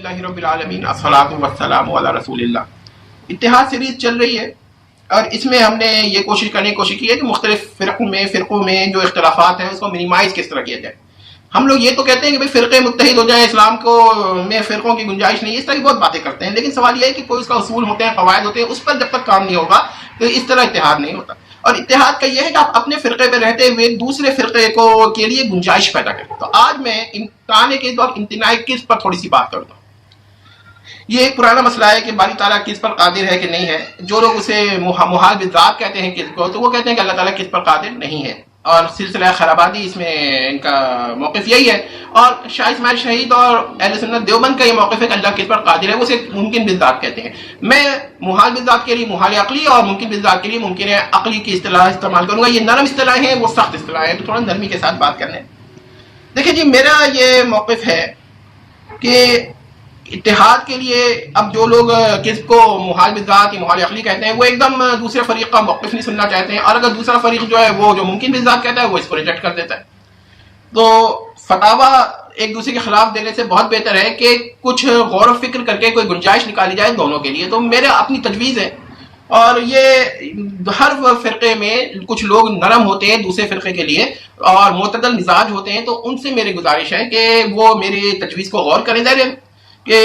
الحمدللہ رب العالمین الصلاۃ والسلام علی رسول اللہ۔ اتحاد سیریز چل رہی ہے اور اس میں ہم نے یہ کوشش کی ہے کہ مختلف فرقوں میں جو اختلافات ہیں اس کو منیمائز کس طرح کیا جائے۔ ہم لوگ یہ تو کہتے ہیں کہ بھئی فرقے متحد ہو جائیں، اسلام کو میں فرقوں کی گنجائش نہیں ہے، اس طرح کی بہت باتیں کرتے ہیں، لیکن سوال یہ ہے کہ کوئی اس کا اصول ہوتے ہیں، قواعد ہوتے ہیں، اس پر جب تک کام نہیں ہوگا تو اس طرح اتحاد نہیں ہوتا۔ اور اتحاد کا یہ ہے کہ آپ اپنے فرقے پہ رہتے ہوئے دوسرے فرقے کے لیے گنجائش پیدا کریں۔ تو آج میں امتحان کے اور امتناع کس پر تھوڑی سی بات کروں گا۔ یہ ایک پرانا مسئلہ ہے کہ باری تعالیٰ کس پر قادر ہے کہ نہیں ہے۔ جو لوگ اسے محال بالذات کہتے ہیں کس کو، تو وہ کہتے ہیں کہ اللہ تعالیٰ کس پر قادر نہیں ہے، اور سلسلہ خرابادی اس میں ان کا موقف یہی ہے، اور شاہ اسماعیل شہید اور اہل سنت دیوبند کا یہ موقف ہے کہ اللہ کس پر قادر ہے، وہ اسے ممکن بالذات کہتے ہیں۔ میں محال بالذات کے لیے محال عقلی اور ممکن بالذات کے لیے ممکن عقلی کی اصطلاح استعمال کروں گا۔ یہ نرم اصطلاح ہیں، وہ سخت اصطلاح ہیں، تو تھوڑا نرمی کے ساتھ بات کرنے۔ دیکھیں جی، میرا یہ موقف ہے کہ اتحاد کے لیے اب جو لوگ کس کو محال بالذات یا محال عقلی کہتے ہیں، وہ ایک دم دوسرے فریق کا موقف نہیں سننا چاہتے ہیں، اور اگر دوسرا فریق جو ہے وہ جو ممکن بالذات کہتا ہے وہ اس کو ریجیکٹ کر دیتا ہے۔ تو فتاوا ایک دوسرے کے خلاف دینے سے بہت بہتر ہے کہ کچھ غور و فکر کر کے کوئی گنجائش نکالی جائے دونوں کے لیے۔ تو میرا اپنی تجویز ہے، اور یہ ہر فرقے میں کچھ لوگ نرم ہوتے ہیں دوسرے فرقے کے لیے اور معتدل مزاج ہوتے ہیں، تو ان سے میری گزارش ہے کہ وہ میری تجویز کو غور کریں، کہ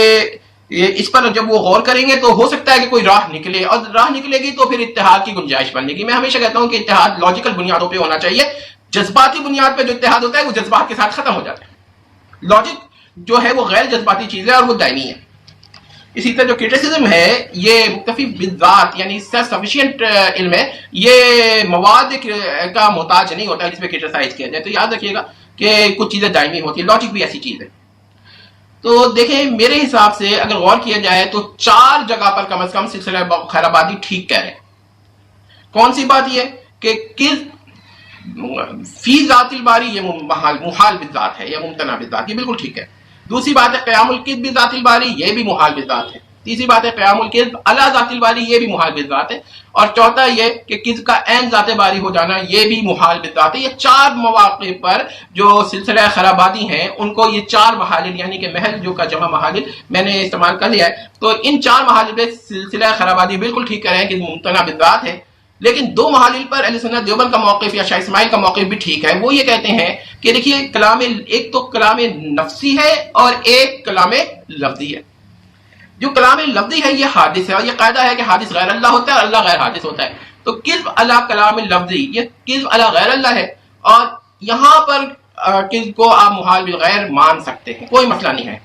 اس پر جب وہ غور کریں گے تو ہو سکتا ہے کہ کوئی راہ نکلے، اور راہ نکلے گی تو پھر اتحاد کی گنجائش بنے گی۔ میں ہمیشہ کہتا ہوں کہ اتحاد لاجیکل بنیادوں پہ ہونا چاہیے، جذباتی بنیاد پہ جو اتحاد ہوتا ہے وہ جذبات کے ساتھ ختم ہو جاتا ہے۔ لاجک جو ہے وہ غیر جذباتی چیز ہے اور وہ دائمی ہے۔ اسی طرح جو کرٹیسزم ہے یہ مکتفی بالذات یعنی سیلف سفیشینٹ علم ہے، یہ مواد کا محتاج نہیں ہوتا جس پہ کرٹیسائز کیا جائے۔ تو یاد رکھیے گا کہ کچھ چیزیں دائمی ہوتی ہیں، لاجک بھی ایسی چیز ہے۔ تو دیکھیں میرے حساب سے اگر غور کیا جائے تو 4 جگہ پر کم از کم سلسلہ خیرآبادی ٹھیک کہہ رہے ہیں۔ کون سی بات یہ کہ کس فی ذات الباری یہ محال بالذات ہے یا ممتنع بالذات، یہ بالکل ٹھیک ہے۔ دوسری بات ہے قیام الکذب بذات الباری، یہ بھی محال بالذات ہے۔ تیسری بات ہے قیام الکذب علی ذات الباری، یہ بھی محال بالذات ہے۔ اور چوتھا یہ کہ کذب کا عین ذات باری ہو جانا، یہ بھی محال بالذات ہے۔ یہ 4 مواقع پر جو سلسلہ خرابادی ہیں ان کو یہ 4 محالل یعنی کہ محل جو کا جمع محالل میں نے استعمال کر لیا ہے، تو ان 4 محالل پہ سلسلہ خرابادی بالکل ٹھیک کر رہے ہیں کہ ممتنع بالذات ہے۔ لیکن 2 محالل پر اہل سنت دیوبند کا موقف یا شاہ اسماعیل کا موقف بھی ٹھیک ہے۔ وہ یہ کہتے ہیں کہ دیکھیے کلام ایک تو کلام نفسی ہے اور ایک کلام لفظی ہے۔ جو کلام لفظی ہے یہ حادث ہے، اور یہ قاعدہ ہے کہ حادث غیر اللہ ہوتا ہے اور اللہ غیر حادث ہوتا ہے۔ تو کذب علی کلام لفظی یہ کذب علی غیر اللہ ہے، اور یہاں پر کذب کو آپ محال بالغیر مان سکتے ہیں، کوئی مسئلہ نہیں ہے،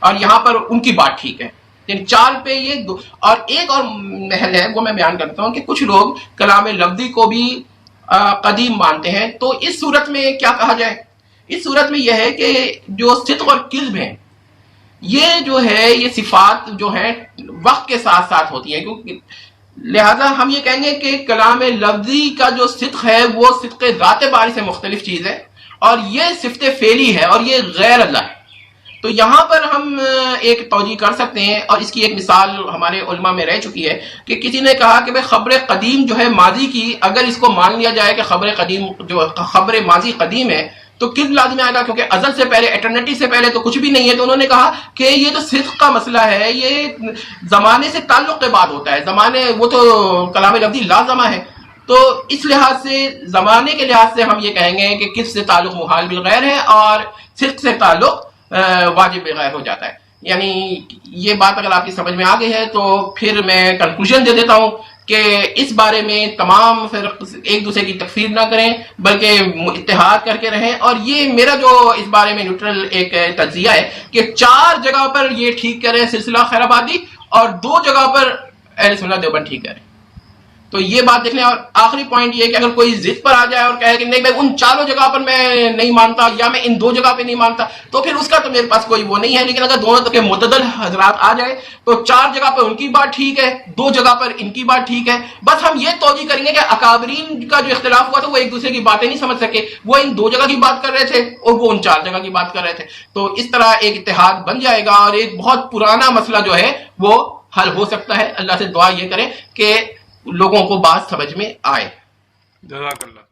اور یہاں پر ان کی بات ٹھیک ہے۔ 4 پہ یہ اور ایک اور محل ہے وہ میں بیان کرتا ہوں کہ کچھ لوگ کلام لفظی کو بھی قدیم مانتے ہیں۔ تو اس صورت میں کیا کہا جائے؟ اس صورت میں یہ ہے کہ جو صدق اور کذب ہیں یہ جو ہے یہ صفات جو ہیں وقت کے ساتھ ساتھ ہوتی ہیں، کیونکہ لہذا ہم یہ کہیں گے کہ کلام لفظی کا جو صدق ہے وہ صدق ذات باری سے مختلف چیز ہے، اور یہ صفت فعلی ہے اور یہ غیر اللہ ہے۔ تو یہاں پر ہم ایک توجیہ کر سکتے ہیں، اور اس کی ایک مثال ہمارے علماء میں رہ چکی ہے کہ کسی نے کہا کہ خبر قدیم جو ہے ماضی کی، اگر اس کو مان لیا جائے کہ خبر ماضی قدیم ہے تو کذب لازم آئے گا، کیونکہ ازل سے پہلے ایٹرنیٹی سے پہلے تو کچھ بھی نہیں ہے۔ تو انہوں نے کہا کہ یہ تو صدق کا مسئلہ ہے، یہ زمانے سے تعلق کے بعد ہوتا ہے، زمانے وہ تو کلام لفظی لازمہ ہے۔ تو اس لحاظ سے زمانے کے لحاظ سے ہم یہ کہیں گے کہ کذب سے تعلق محال بالغیر ہے اور صدق سے تعلق واجب بغیر ہو جاتا ہے۔ یعنی یہ بات اگر آپ کی سمجھ میں آ گئی ہے تو پھر میں کنکلوژن دے دیتا ہوں کہ اس بارے میں تمام فرق ایک دوسرے کی تکفیر نہ کریں بلکہ اتحاد کر کے رہیں۔ اور یہ میرا جو اس بارے میں نیوٹرل ایک تجزیہ ہے کہ 4 جگہ پر یہ ٹھیک کریں سلسلہ خیرآبادی، اور 2 جگہ پر اہل سنت دیوبند ٹھیک کریں۔ تو یہ بات دیکھ لیں۔ اور آخری پوائنٹ یہ کہ اگر کوئی ضد پر آ جائے اور کہے کہ نہیں میں ان 4 جگہ پر میں نہیں مانتا یا میں ان 2 جگہ پہ نہیں مانتا، تو پھر اس کا تو میرے پاس کوئی وہ نہیں ہے۔ لیکن اگر دونوں کے معتدل حضرات آ جائے تو 4 جگہ پر ان کی بات ٹھیک ہے، 2 جگہ پر ان کی بات ٹھیک ہے۔ بس ہم یہ توجیہ کریں گے کہ اکابرین کا جو اختلاف ہوا تھا وہ ایک دوسرے کی باتیں نہیں سمجھ سکے، وہ ان 2 جگہ کی بات کر رہے تھے اور وہ ان 4 جگہ کی بات کر رہے تھے۔ تو اس طرح ایک اتحاد بن جائے گا اور ایک بہت پرانا مسئلہ جو ہے وہ حل ہو سکتا ہے۔ اللہ سے دعا یہ کریں کہ لوگوں کو بات سمجھ میں آئے۔ جزاک اللہ۔